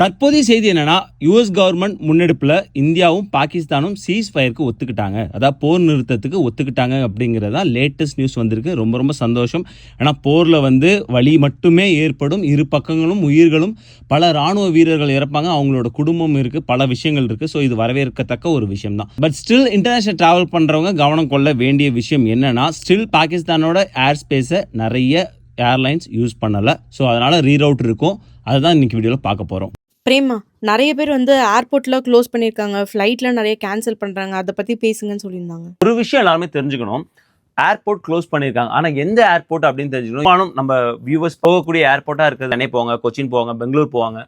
தற்போதைய செய்தி என்னன்னா, யுஎஸ் கவர்மெண்ட் முன்னெடுப்புல இந்தியாவும் பாகிஸ்தானும் சீஸ் ஃபயருக்கு ஒத்துக்கிட்டாங்க. அதாவது போர் நிறுத்தத்துக்கு ஒத்துக்கிட்டாங்க அப்படிங்கிறது தான் லேட்டஸ்ட் நியூஸ் வந்திருக்கு. ரொம்ப ரொம்ப சந்தோஷம். ஏன்னா போர்ல வலி மட்டுமே ஏற்படும். இரு பக்கங்களும் உயிர்களும் பல ராணுவ வீரர்கள் இறப்பாங்க. அவங்களோட குடும்பம் இருக்கு. பல விஷயங்கள் இருக்கு. ஸோ இது வரவேற்கத்தக்க ஒரு விஷயம் தான். பட் ஸ்டில் இன்டர்நேஷனல் டிராவல் பண்றவங்க கவனம் கொள்ள வேண்டிய விஷயம் என்னன்னா, ஸ்டில் பாகிஸ்தானோட ஏர் ஸ்பேஸை நிறைய ஏர்லைன்ஸ் யூஸ் பண்ணல. ஸோ அதனால ரீரவுட் இருக்கும். அதுதான் இன்னைக்கு வீடியோவில் பார்க்க போகிறோம். பிரேமா, நிறைய பேர் ஏர்போர்ட்ல க்ளோஸ் பண்ணியிருக்காங்க. ஃப்ளைட்ல நிறைய கேன்சல் பண்றாங்க. அத பத்தி பேசுங்கன்னு சொல்லியிருந்தாங்க. ஒரு விஷயம் எல்லாருமே தெரிஞ்சுக்கணும். ஏர்போர்ட் க்ளோஸ் பண்ணியிருக்காங்க. ஆனா எந்த ஏர்போர்ட் அப்படின்னு தெரிஞ்சுக்கணும். நம்ம வியூவர்ஸ் போகக்கூடிய ஏர்போர்ட்டா இருக்குது. சென்னை போவாங்க, கொச்சின் போவாங்க, பெங்களூர் போவாங்க,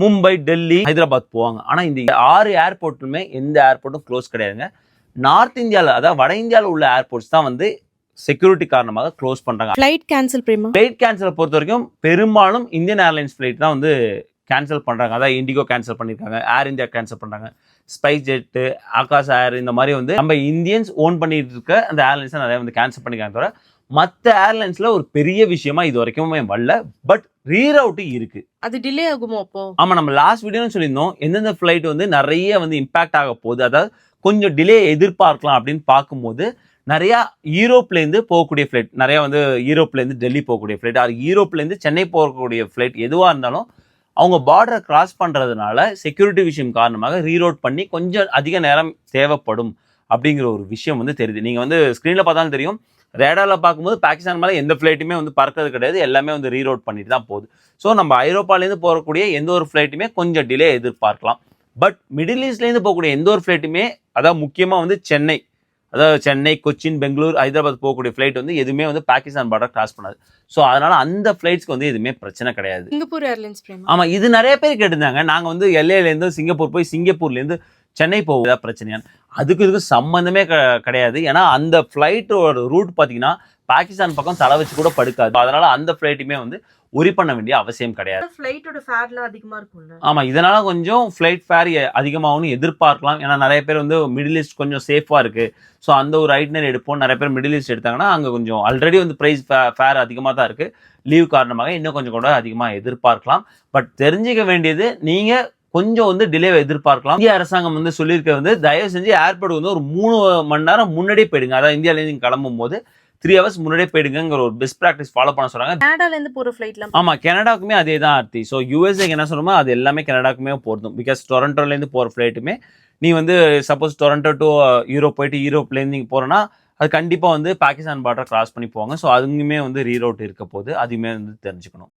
மும்பை, டெல்லி, ஹைதராபாத் போவாங்க. ஆனா இந்த 6 ஏர்போர்ட்டுமே எந்த ஏர்போர்ட்டும் க்ளோஸ் கிடையாதுங்க. நார்த் இந்தியாவில், அதாவது வட இந்தியாவில் உள்ள ஏர்போர்ட்ஸ் தான் செக்யூரிட்டி காரணமாக க்ளோஸ் பண்றாங்க. Flight cancel Prema. Flight cancel பொறுத்த வரைக்கும் பெரும்பாலும் இந்தியன் ஏர்லைன்ஸ் ஃப்ளைட் தான் கேன்சல் பண்ணுறாங்க. அதாவது இண்டிகோ கேன்சல் பண்ணியிருக்காங்க, ஏர் இந்தியா கேன்சல் பண்ணுறாங்க, ஸ்பைஸ் ஜெட்டு, ஆகாஷ் ஏர், இந்த மாதிரி நம்ம இந்தியன்ஸ் ஓன் பண்ணிட்டு இருக்க அந்த ஏர்லைன்ஸ் நிறைய கேன்சல் பண்ணியிருக்காங்க. தவிர மற்ற ஏர்லைன்ஸில் ஒரு பெரிய விஷயமா இது வரைக்குமே வரல. பட் ரீரவுட்டிங் இருக்கு. அது டிலே ஆகுமோ அப்போ? ஆமாம், நம்ம லாஸ்ட் வீடியோன்னு சொல்லியிருந்தோம் எந்தெந்த ஃப்ளைட் நிறைய இம்பாக்ட் ஆக போகுது, அதாவது கொஞ்சம் டிலே எதிர்பார்க்கலாம் அப்படின்னு பார்க்கும்போது நிறையா யூரோப்லேருந்து போகக்கூடிய ஃப்ளைட், நிறையா யூரோப்லேருந்து டெல்லி போகக்கூடிய ஃப்ளைட், அது யூரோப்லேருந்து சென்னை போகக்கூடிய ஃப்ளைட் எதுவாக இருந்தாலும் அவங்க பார்டரை கிராஸ் பண்ணுறதுனால செக்யூரிட்டி விஷயம் காரணமாக ரீரோட் பண்ணி கொஞ்சம் அதிக நேரம் தேவைப்படும் அப்படிங்கிற ஒரு விஷயம் தெரியுது. நீங்கள் ஸ்க்ரீனில் பார்த்தாலும் தெரியும். ரேடாரில் பார்க்கும்போது பாகிஸ்தான் மேலே எந்த ஃப்ளைட்டுமே பறக்கிறது கிடையாது. எல்லாமே ரீரோட் பண்ணிட்டு தான் போகுது. ஸோ நம்ம ஐரோப்பாலேருந்து போகக்கூடிய எந்த ஒரு ஃப்ளைட்டுமே கொஞ்சம் டிலே எதிர்பார்க்கலாம். பட் மிடில் ஈஸ்ட்லேருந்து போகக்கூடிய எந்த ஒரு ஃப்ளைட்டுமே, அதாவது முக்கியமாக சென்னை, அதாவது சென்னை, கொச்சின், பெங்களூர், ஹைதராபாத் போகக்கூடிய ஃப்ளைட் எதுவுமே பாகிஸ்தான் பார்டர் கிராஸ் பண்ணாது. ஸோ அதனால அந்த ஃப்ளைட்ஸ்க்கு எதுவுமே பிரச்சனை கிடையாது. Singapore airlines Prema. ஆமாம், இது நிறைய பேர் கேட்டிருந்தாங்க. நாங்கள் எல்ஏலேருந்து சிங்கப்பூர் போய் சிங்கப்பூர்லேருந்து சென்னை போகுதா பிரச்சனையான்னு. இதுக்கு சம்மந்தமே கிடையாது. ஏன்னா அந்த ஃப்ளைட்டோட ரூட் பார்த்தீங்கன்னா பாகிஸ்தான் பக்கம் தலை வச்சு கூட படுக்காது. அதனால அந்த ஃப்ளைட்டுமே உரி பண்ண வேண்டிய அவசியம் கிடையாது. ஃப்ளைட்டோட ஃபேர்லாம் அதிகமாக இருக்கும்ல. ஆமாம், இதனால கொஞ்சம் ஃப்ளைட் ஃபேர் அதிகமாகவும் எதிர்பார்க்கலாம். ஏன்னா நிறைய பேர் மிடில் ஈஸ்ட் கொஞ்சம் சேஃபாக இருக்குது. ஸோ அந்த ஒரு ஐட்னர் எடுப்போம். நிறைய பேர் மிடில் ஈஸ்ட் எடுத்தாங்கன்னா அங்கே கொஞ்சம் ஆல்ரெடி ப்ரைஸ் ஃபேர் அதிகமாக தான் இருக்குது. லீவ் காரணமாக இன்னும் கொஞ்சம் கூட அதிகமாக எதிர்பார்க்கலாம். பட் தெரிஞ்சிக்க வேண்டியது, நீங்கள் கொஞ்சம் டிலே எதிர்பார்க்கலாம். இந்திய அரசாங்கம் சொல்லியிருக்க தயவு செஞ்சு ஏர்போர்ட் ஒரு 3 மணி நேரம் முன்னாடியே போயிடுங்க. அதாவது இந்தியாவிலேருந்து நீங்கள் கிளம்பும் போது 3 ஹவர்ஸ் முன்னாடியே போயிடுங்கிற ஒரு பெஸ்ட் ப்ராக்டிஸ் ஃபாலோ பண்ண சொல்றாங்க. கனடாலேருந்து போகிற ஃப்ளைட்லாம். ஆமாம், கனடாக்குமே அதே தான் ஆர்த்தி. ஸோ யூஎஸ்ஏக்கு என்ன சொல்லுமோ அது எல்லாமே கனடாக்குமே போகிறதும். பிகாஸ் டொரண்டோலேருந்து போகிற ஃப்ளைட்டுமே நீ சப்போஸ் டொரண்டோ டு யூரோப் போயிட்டு யூரோப்லேருந்து நீங்கள் போகிறோன்னா அது கண்டிப்பாக பாகிஸ்தான் பார்டர் கிராஸ் பண்ணி போவாங்க. ஸோ அதுங்குமே ரீரவுட் இருக்க போது, அதுவுமே தெரிஞ்சுக்கணும்.